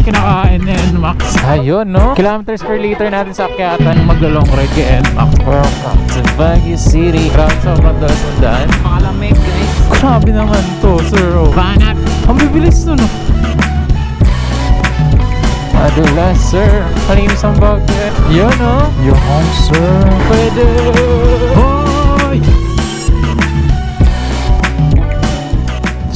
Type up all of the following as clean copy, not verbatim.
kinakain ni NMAX. Ayun, no? Kilometers per liter natin sa akyatan maglo-long ride kay NMAX. Welcome to Baguio City. Grabe, sobrang dalas ng daan. Pakalamig guys. Grabe naman to, sir. Banat. Ang bibilis nun, no? Madulas, sir. Malinis ang Baguio. Yun, no? Yung home, sir. Pwede. Hoy!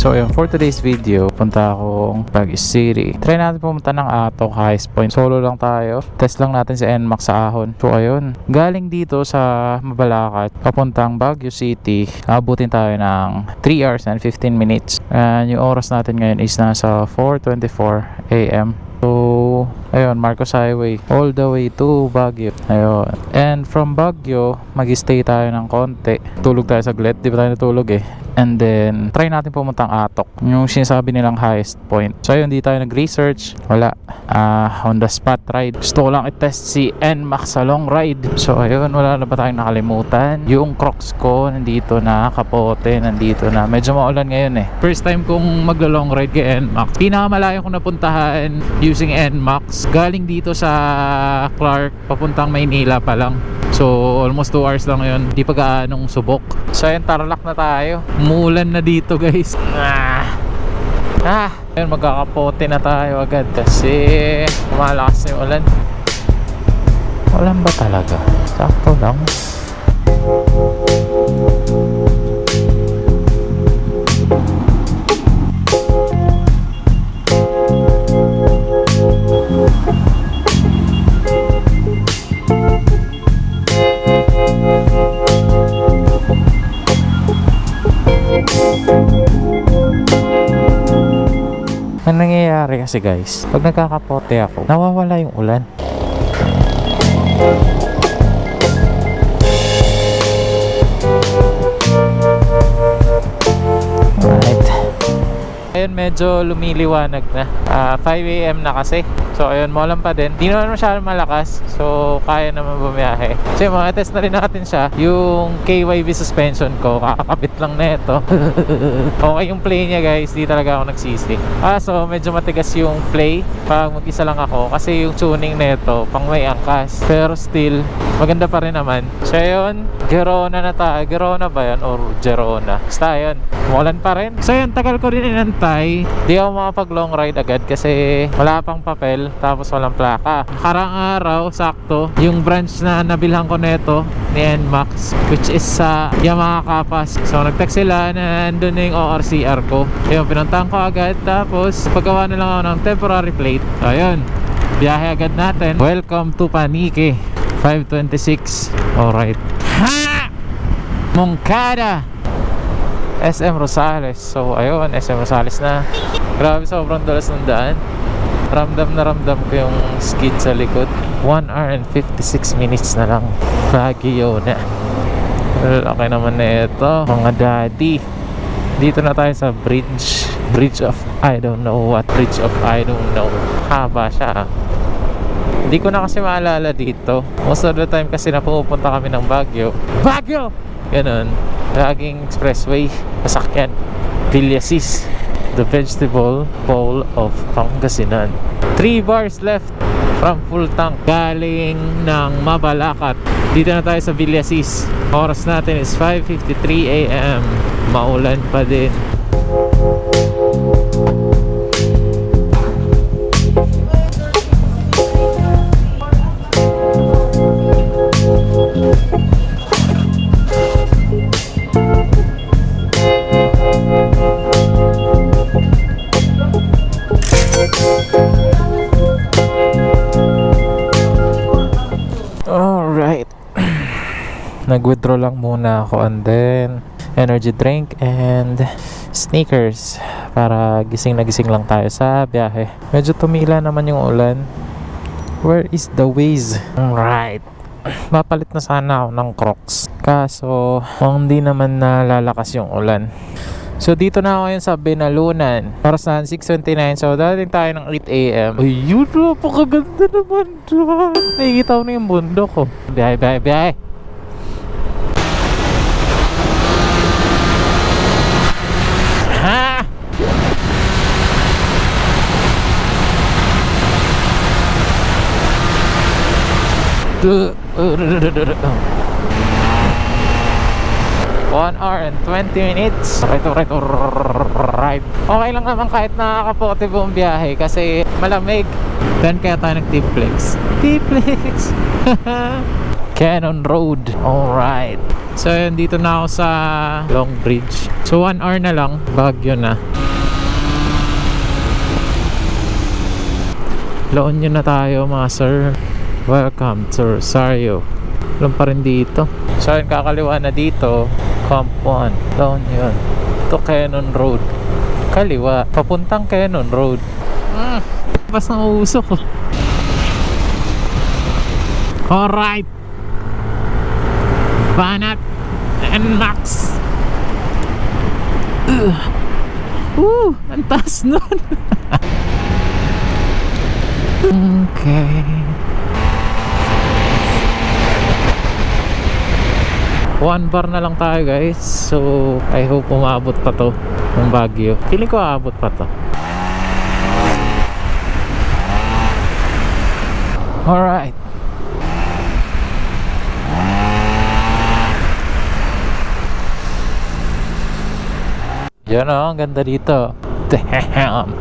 So yun, for today's video, punta akong Baguio City. Try natin pumunta ng Atok Highest Point. Solo lang tayo. Test lang natin si NMAX sa Ahon. So ayun, galing dito sa Mabalacat, papuntang Baguio City, abutin tayo ng 3 hours and 15 minutes. And yung oras natin ngayon is nasa 4:24 AM. So, ayun, Marcos Highway all the way to Baguio. Ayun. And from Baguio, mag-stay tayo ng konti. Tulog tayo saglit. Di ba tayo natulog eh? And then, try natin pumuntang Atok. Yung sinasabi nilang highest point. So, ayun, di tayo nag-research. Wala. On the spot ride. Gusto ko lang i-test si NMAX sa long ride. So, ayun, wala na ba tayong nakalimutan? Yung Crocs ko, nandito na. Kapote, nandito na. Medyo maulan ngayon eh. First time kong maglo-long ride kay NMAX. Pinakamalayo kong napuntahan using NMAX. Galing dito sa Clark, papuntang Maynila pa lang. So, almost 2 hours lang yun. Di pa gaanong subok. So, ayun, Tarlac na tayo. Umuulan na dito, guys. Ayun, magkakapote na tayo agad kasi lumalakas na yung ulan. Ulan ba talaga? Sakto lang. Ang nangyayari kasi guys, pag nagkakapote ako, nawawala yung ulan. Alright. Ayun, medyo lumiliwanag na. 5 AM na kasi. So ayun, maulan pa din. Di naman masyadong malakas. So kaya naman bumiyahe. So mga test na rin natin siya. Yung KYB suspension ko, kakakabit lang na ito. Okay yung play niya guys. Di talaga ako nagsisi. So medyo matigas yung play pag mag-isa lang ako. Kasi yung tuning na ito, pang may angkas. Pero still, maganda pa rin naman. So ayun, Gerona na tayo. Gerona ba yan? Or Gerona? Basta yun, maulan pa rin. So yun, tagal ko rin inantay. Di ako makapag long ride agad kasi wala pang papel. Tapos walang plaka. Karang araw, sakto, yung branch na nabilhan ko neto ni NMAX, which is sa Yamaha Kapas. So nag-text sila na nandun na yung ORCR ko. Ayun, pinuntahan ko agad. Tapos paggawa na lang ako ng temporary plate. So ayun, biyahe agad natin. Welcome to Panique 526. Alright. Ha! Moncada, SM Rosales. So ayun, SM Rosales na. Grabe, sobrang dalas ng daan. Ramdam na ramdam ko yung skid sa likod. 1 hour and 56 minutes na lang. Baguio na. Okay naman na ito, mga daddy. Dito na tayo sa bridge. Bridge of I don't know what. Bridge of I don't know. Haba siya. Hindi ko na kasi maalala dito. Most of the time kasi na pupunta kami ng Baguio. Baguio! Ganun. Laging expressway. Masakyan. Villasis, the vegetable bowl of Pangasinan. 3 bars left from full tank. Galing ng Mabalacat. Dito na tayo sa Villasis. Oras natin is 5:53 AM. Maulan pa din. Alright. Nag-withdraw lang muna ako and then energy drink and sneakers para gising na gising lang tayo sa biyahe. Medyo tumila naman yung ulan. Where is the Waze? Alright. Mapalit na sana ako ng Crocs. Kaso, hindi naman nalalakas yung ulan. So dito na ako ngayon sa Benalunan. Oras na 6:29. So dating tayo ng 8 AM. Ayun, napakaganda naman dyan. Nakikita ko na yung bundok ko. Biyahe, biyahe, biyahe. Ha! 1 hour and 20 minutes. Right. Okay lang naman kahit nakakapote buong biyahe kasi malamig. Then kaya tayo nag-T-Flex. T-Flex! Cannon Road. Alright. So yun, dito na ako sa Long Bridge. So 1 hour na lang, Baguio na. La Union na tayo mga sir. Welcome to Rosario. Alam pa rin dito. So yun, kakaliwa na dito. Camp 1, La Union to Cannon Road. Kaliwa, papuntang Cannon Road. Pas na usok ko. Alright. Banat and Max. Ang taas nun. Okay. 1 bar na lang tayo guys. So I hope umabot pa to ng Baguio. Feeling ko aabot pa to. Alright. Yan o, ang ganda dito. Damn.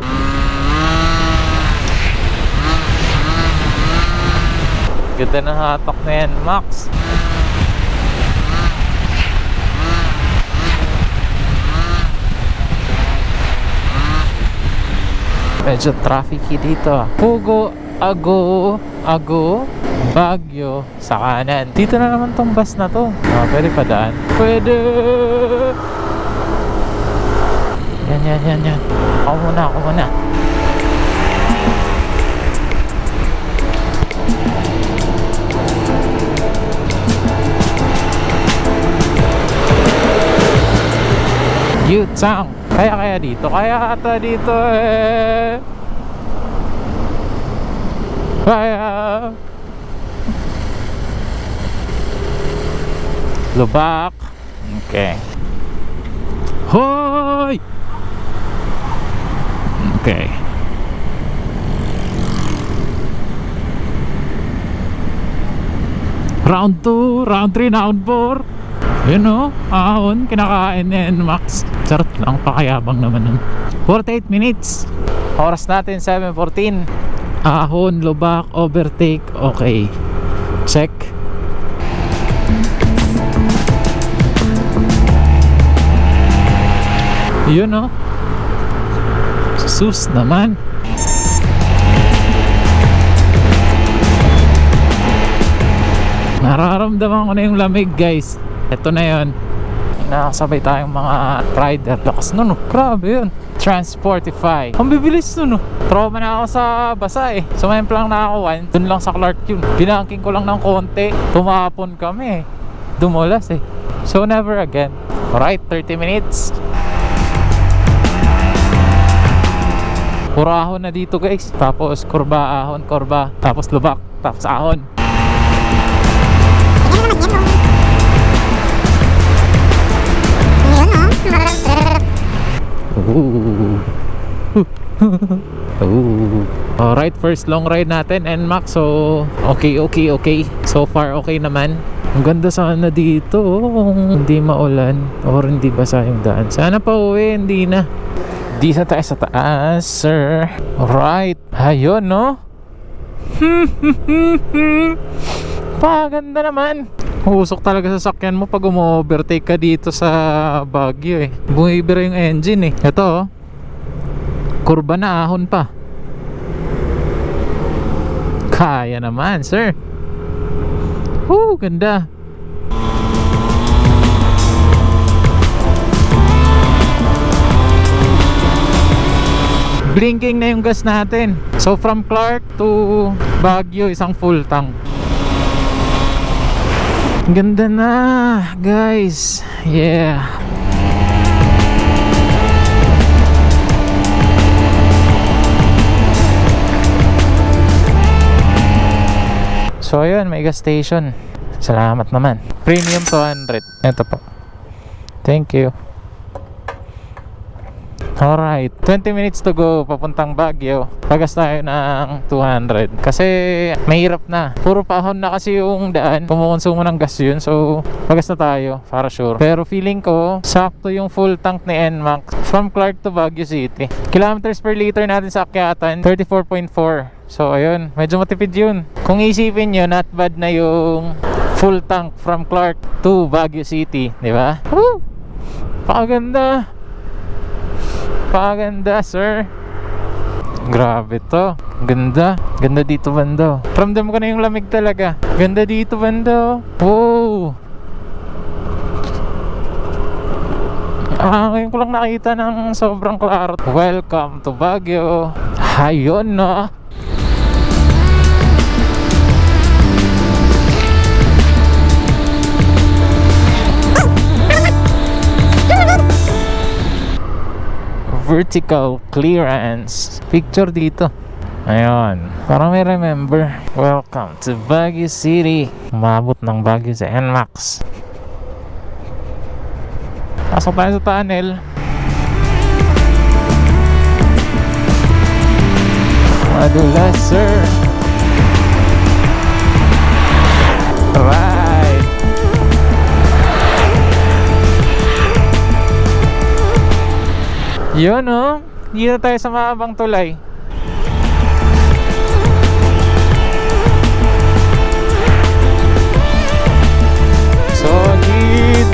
Ganda ng hatak na yan, Max. Medyo trafficy dito. Pugo, Ago, Baguio sa kanan. Dito na naman tong bus na to. Pwede pa daan. Pwede. Yan. Ako muna. Yutang. Kaya dito. Kaya ata dito eh. Kaya. Lubak. Okay. Hoy! Okay. Round 2, round 3, round 4. You know, ahon, kinakain ni Max. Charot lang, pakayabang naman nun. 48 minutes. Oras natin, 7:14. Ahon, lubak, overtake. Okay. Check. Yun know. Sus naman. Nararamdaman ko na yung lamig guys. Ito na yun. Nakasabay tayong mga rider. Lakas nun, grabe yun. Transportify. Ang bibilis nun. Trauma na ako sa basa eh. Sumemplang na ako dun lang sa Clark yun. Binangking ko lang ng konti. Tumapon kami. Dumulas eh. So never again. Alright, 30 minutes. Pura ahon na dito guys. Tapos kurba, ahon, kurba. Tapos lubak. Tapos ahon. Alright, first long ride natin and Max. So okay. So far okay naman. Ang ganda sana dito. Hindi maulan or hindi basa yung daan. Sana pa uwi, hindi na. Di sa tayo sa taas, sir. Alright. Ayun, no? Paganda naman. Usok talaga sa sakyan mo pag umo-overtake ka dito sa Baguio eh. Bumibira yung engine eh. Ito oh. Kurba na, ahon pa. Kaya naman, sir. Ganda. Blinking na yung gas natin. So from Clark to Baguio, isang full tank. Ganda na, guys. Yeah. So ayun, may gas station. Salamat naman. Premium 200. Ito po. Thank you. Alright, 20 minutes to go papuntang Baguio. Pagas tayo ng 200 kasi mahirap na. Puro pahon na kasi yung daan. Kumukonsumo ng gas yun. So, pagas na tayo para sure. Pero feeling ko, sakto yung full tank ni NMAX from Clark to Baguio City. Kilometers per liter natin sa akyatan, 34.4. So, ayun. Medyo matipid yun. Kung isipin nyo, not bad na yung full tank from Clark to Baguio City. Di ba? Woo! Pakaganda. Pakaganda, sir. Grabe to. Ganda. Ganda dito, bando. Ramdam ko na yung lamig talaga. Ganda dito, bando. Wow. Ngayon ko lang nakita ng sobrang klaro. Welcome to Baguio. Ayun na. Vertical clearance. Picture dito. Ayun. Para may remember. Welcome to Baguio City. Umabot ng Baguio sa NMAX. Pasok tayo sa tunnel. Madulas, sir. Right. Yun, oh. Dito tayo sa maabang tulay. Solid.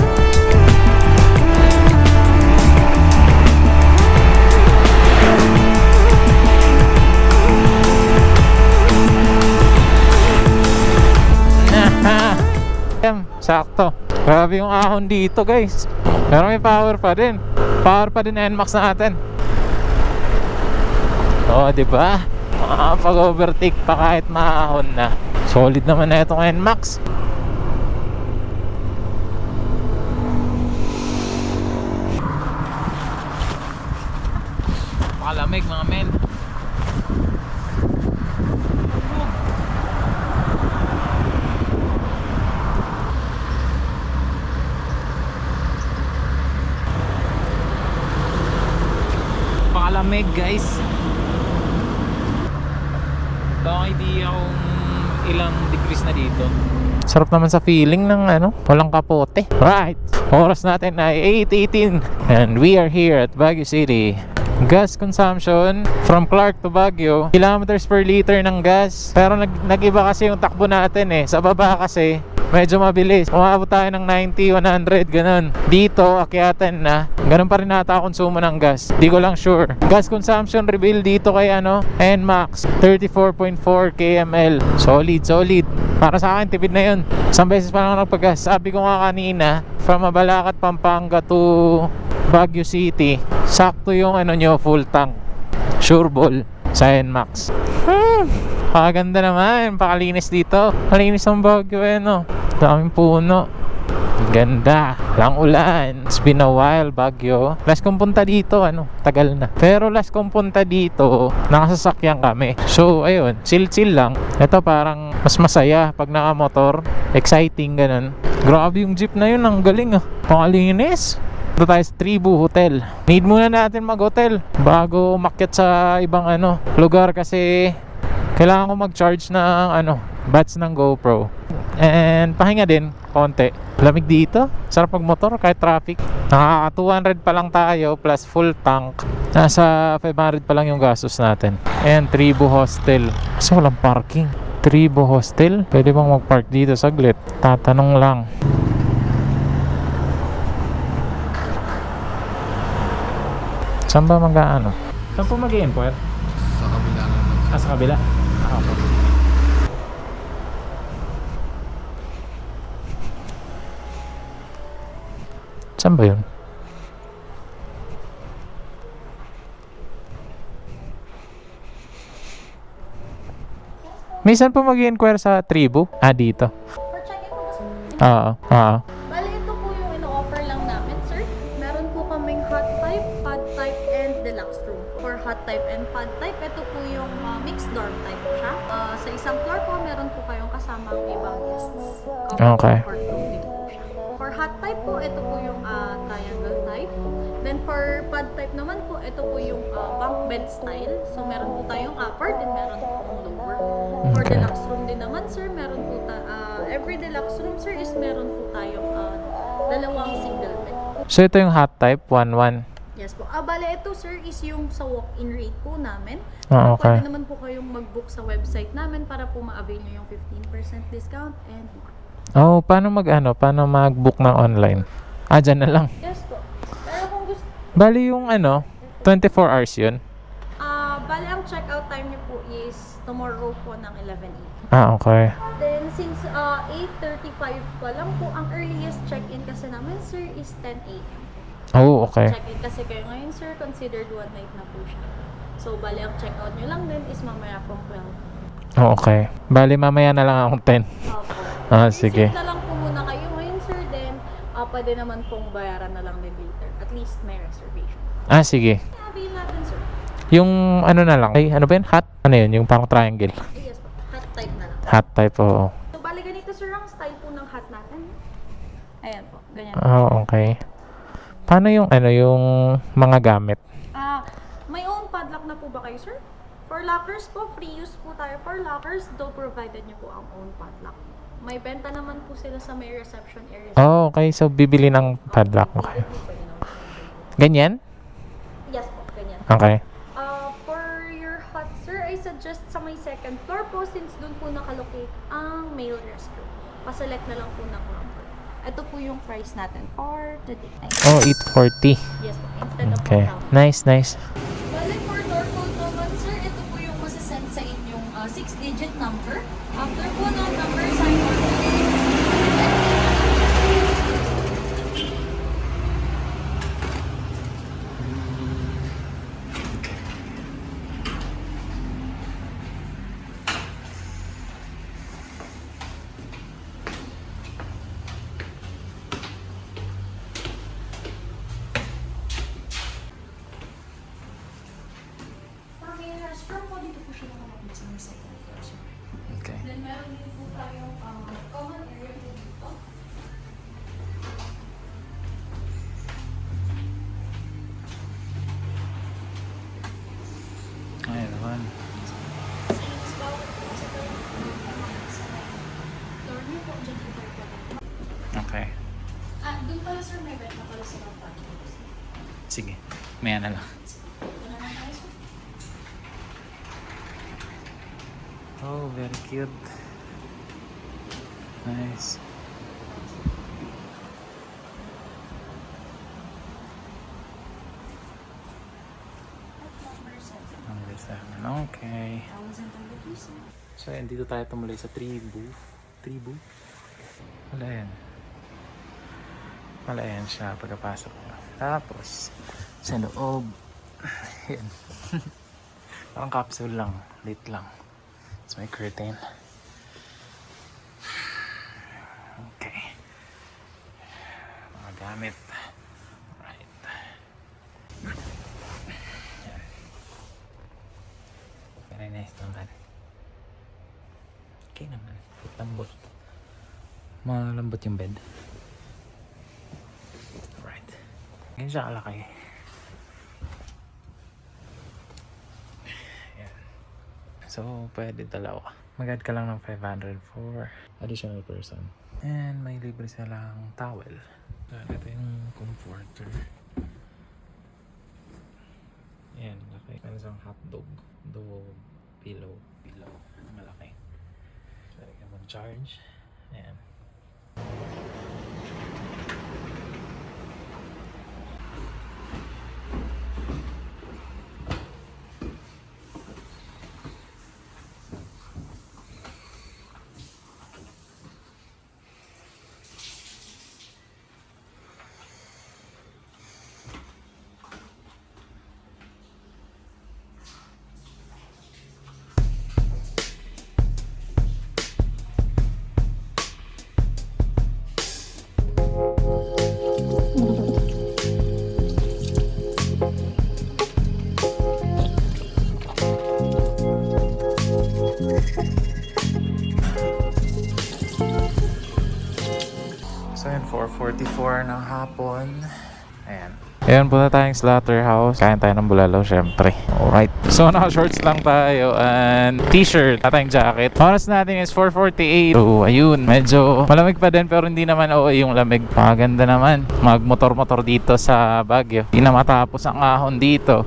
Sakto. Grabe yung ahon dito, guys. Pero may power pa din. Power pa din na NMAX natin. Oo, diba? Makakapag-overtake pa kahit maahon na. Solid naman na itong NMAX. Makalamig mga men. Lamig, guys. Baka idea kung ilang degrees na dito. Sarap naman sa feeling ng walang kapote. Right, oras natin ay 8:18 and we are here at Baguio City. Gas consumption from Clark to Baguio, kilometers per liter ng gas. Pero nag-iba kasi yung takbo natin eh. Sa baba kasi medyo mabilis. Umabot tayo ng 90, 100, ganun. Dito, akyatan na. Ganun pa rin nata konsumo ng gas. Di ko lang sure. Gas consumption reveal dito kay NMAX, 34.4 kml. Solid, solid. Para sa akin, tipid na yun. Isang beses pa lang ako nagpagas. Sabi ko nga kanina, from Mabalacat, Pampanga to Baguio City, sakto yung full tank. Sure ball sa NMAX. Pakaganda naman, pakalinis dito. Malinis ang Baguio daming puno. Ganda. Lang ulan. It's been a while, Baguio. Last kong punta dito, tagal na. Pero last kong punta dito, nakasasakyan kami. So, ayun, chill-chill lang. Ito parang mas masaya pag nakamotor. Exciting, ganun. Grabe yung jeep na yun, ang galing Pakalinis. Ito tayo sa Tribu Hotel. Need muna natin mag-hotel bago umakyat sa ibang lugar kasi kailangan ko mag-charge ng batch ng GoPro. And pahinga din konti. Lamig dito. Sarap mag-motor kahit traffic. Nakaka 200 pa lang tayo plus full tank. Nasa 500 pa lang yung gastos natin. And Tribu Hostel. Kasi walang parking. Tribu Hostel. Pwede bang mag-park dito saglit? Tatanong lang. Saan ba mag-aano? Saan po mag-i-inquire? Sa kabila naman. Sa kabila? Okay. Saan ba yun? Minsan po mag-i-inquire sa Tribu? Dito. For check-in po ba, sir? Oo. Bali, ito po yung ino-offer lang namin, sir. Meron po kaming hot type, pad type, and deluxe room. For hot type and pad type, ito po yung mixed dorm type siya. Sa isang floor po, meron po kayong kasamang ibang guests. Okay. For room din po siya. For hot type, type po, ito po yung triangle type. Then for pad type naman po, ito po yung bunk bed style. So meron po tayong upper, then meron po pong lower. For Okay. deluxe room din naman sir, meron po every deluxe room sir is meron po tayong dalawang single bed. So ito yung hot type, 1-1. Yes po. Bale, ito sir is yung sa walk-in rate po namin. Ah, okay. Pwede naman po kayong mag-book sa website namin para po ma-avail nyo yung 15% discount and more. Oh, paano mag-book ng online? Ah, dyan na lang. Yes po. Pero kung gusto, Bali yung 24 hours yun. bale ang checkout time nyo po is tomorrow po ng 11 a.m. Ah, okay. Then since 8:35 pa lang po, ang earliest check-in kasi namin sir is 10 a.m. Oh, okay. Check-in kasi kayo ngayon sir, considered one night na po siya. So bale ang checkout nyo lang din is mamaya pong 12. Oh, okay. Bali mamaya na lang akong 10. Opo. Ah, Visit sige. na lang po muna kayo ngayon sir, then pwede naman pong bayaran na lang din later. At least may reservation. Ah, sige. Avail natin sir. Yung ano na lang. Ay, ano ba yun? Hot? Ano yun? Yung parang triangle. Yes po, hot type na lang. Hot type, oo. So bale ganito sir ang style po ng hot natin. Ayan po, ganyan. Oh, okay. Paano yung yung mga gamit? May own padlock na po ba kayo sir? For lockers po, free use po tayo for lockers, though provided nyo po ang own padlock. May benta naman po sila sa may reception area. Oh, okay. So, bibili ng padlock. Okay. Ganyan? Yes po, ganyan. Okay. For your hot sir, I suggest sa may second floor po since dun po nakalocate ang male restroom. Paselect na lang po ng number. Ito po yung price natin for today. Oh, 840. Yes po, instead of Okay. 1,000. Nice, nice. Bale, for door code naman, sir, ito po yung masasend sa inyong 6-digit number. After po ng number, sign on. For may restroom po, dito po siya nakalapit sa may second floor, sir. Okay. Then meron din po tayong common area po dito. Ay, naman. Since bawat po sa door po sa floor niyo po, dyan po tayo po. Okay. Doon pala sir, may bed na pala sa baba. Sige. Maya na lang. Wala na tayo sir. Oh, very cute. Nice. Number 7. Okay. 1,000 rupees sir. So, ayan, dito tayo tumuloy sa tribu. Tribu? Wala yan. Wala yan siya pagkapasok mo. Tapos, sa loob. Yan. Parang capsule lang. Late lang. It's my curtain. Okay. Mga gamit. Right. Yan. Very nice naman. Okay naman. Lambot. Malambot yung bed. Right. Ganyan siya kalaki. Ayan. So, pwede dalawa. Mag-add ka lang ng 500 for additional person. And may libre silang towel. Ito yung comforter. Ayan, laki. Ano isang hotdog. Pillow. Malaki. Pwede ka mag-charge. Ayan. 4:44 ng hapon. Ayan. Ayan, punta tayong slaughterhouse. Kain tayo ng bulalo, syempre. Alright. So, naka-shorts lang tayo and t-shirt at tayong jacket. Oras natin is 4:48. So, ayun. Medyo malamig pa din pero hindi naman yung lamig. Maganda naman. Magmotor-motor dito sa Baguio. Hindi na matapos ang ahon dito.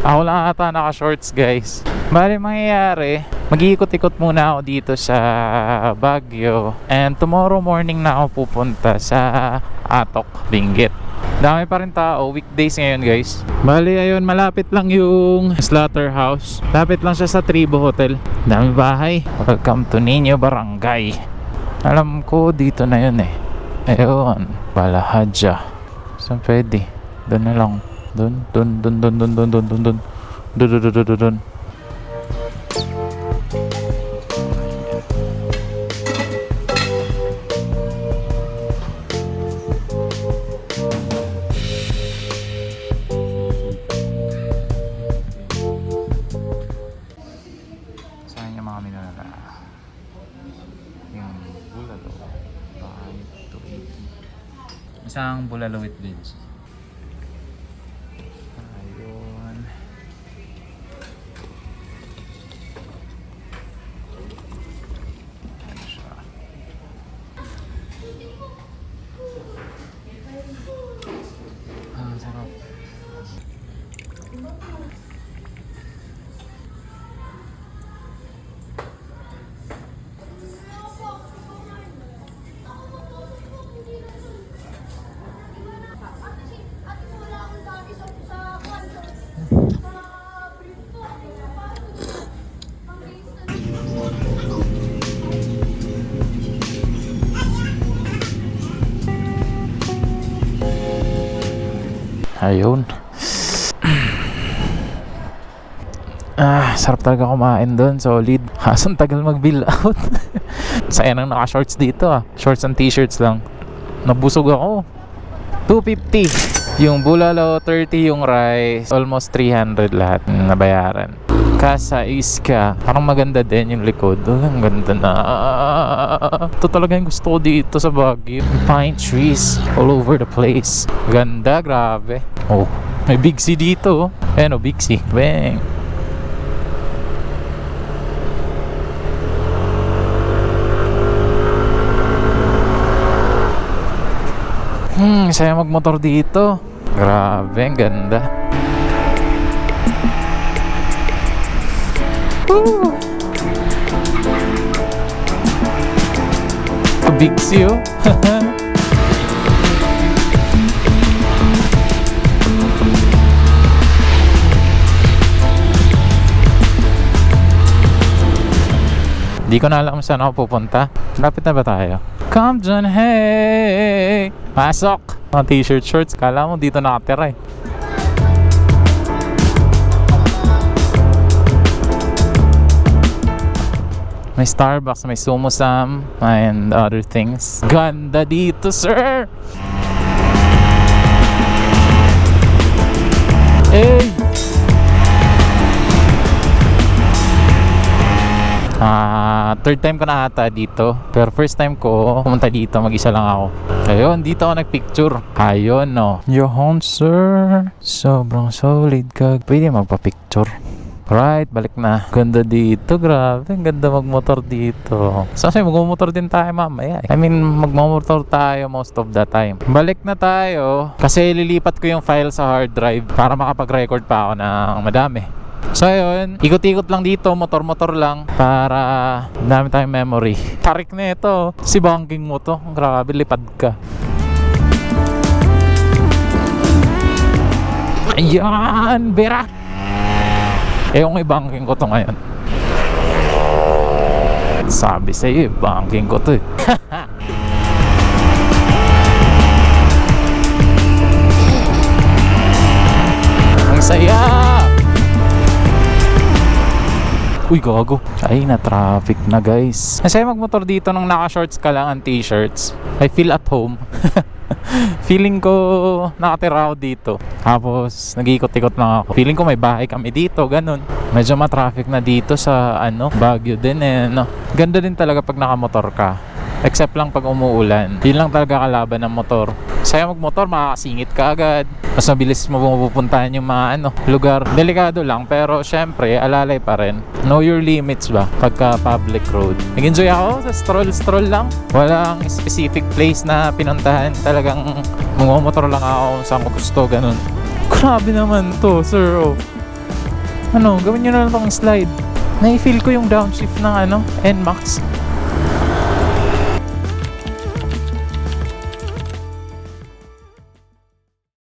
Ako lang ata naka-shorts, guys. Bali, mangyayari, mag-iikot-ikot muna ako dito sa Baguio. And tomorrow morning na ako pupunta sa Atok, Benguet. Dami pa rin tao, weekdays ngayon, guys. Bali, ayun, malapit lang yung slaughterhouse. Lapit lang siya sa Tribo Hotel. Dami bahay. Welcome to Niño Barangay. Alam ko, dito na yun eh. Ayun, Balahadja. Saan pwede? Doon na lang. Doon. Saan yung mga minala? Yung bulalo. 5 to 8. Isang bulalo with beans. Ayun. Ayan siya. Sarap. Ayun. Sarap talaga kumain doon. Solid. Hasang tagal mag-bill out. Sayang nang naka-shorts dito Shorts and t-shirts lang. Nabusog ako. 250 yung bulalo, 30 yung rice, almost 300 lahat nabayaran. Casa Iska, parang maganda din yung likod. Ang ganda na. Ito talaga yung gusto ko dito sa Baguio. Pine trees all over the place. Ganda, grabe. Oh, may Big C dito. Ayan Big C. Bang. Saya magmotor dito. Grabe, ang ganda. Woo! Big C Di ko na alam saan ako pupunta. Lapit na ba tayo? Come dyan, hey! Pasok! Mga t-shirt, shorts. Kala mo dito nakatira eh. May Starbucks, may Sumo Sam, and other things. Ganda dito, sir! Hey! Third time ko na ata dito. Pero first time ko pumunta dito, mag-isa lang ako. Ayun, dito ako nagpicture. Ayun, no. Your home, sir. Sobrang solid ka. Pwede magpa-picture. Right, balik na. Ganda dito, grabe. Ang ganda magmotor dito. Kasi magmotor din tayo mamaya. I mean, magmotor tayo most of the time. Balik na tayo. Kasi lilipat ko yung file sa hard drive para makapag-record pa ako ng madami. So ayun, ikot-ikot lang dito, motor-motor lang para dami tayong memory. Tarik na ito, si banking mo to. Grabe, lipad ka. Ayan, bera. Yung i-banking ko to ngayon. Sabi sa'yo, banking ko to eh. Ang saya. Uy, gago. Ay, na-traffic na, guys. Kasi magmotor dito nung naka-shorts ka lang ang t-shirts. I feel at home. Feeling ko nakatira ako dito. Tapos, nag-iikot-ikot lang ako. Feeling ko may bahay kami dito, ganun. Medyo ma-traffic na dito sa, Baguio din eh, no? Ganda din talaga pag nakamotor ka. Except lang pag umuulan. Yun lang talaga kalaban ng motor. Saya magmotor, makakasingit ka agad. Mas mabilis mo pupuntahan yung mga lugar. Delikado lang, pero syempre, alalay pa rin. Know your limits ba? Pagka public road. Nag-enjoy ako sa stroll lang. Walang specific place na pinuntahan. Talagang mumotor lang ako kung saan ko gusto, ganun. Grabe naman to, sir. Oh. Gawin nyo na lang tong slide. Nai-feel ko yung downshift ng NMAX.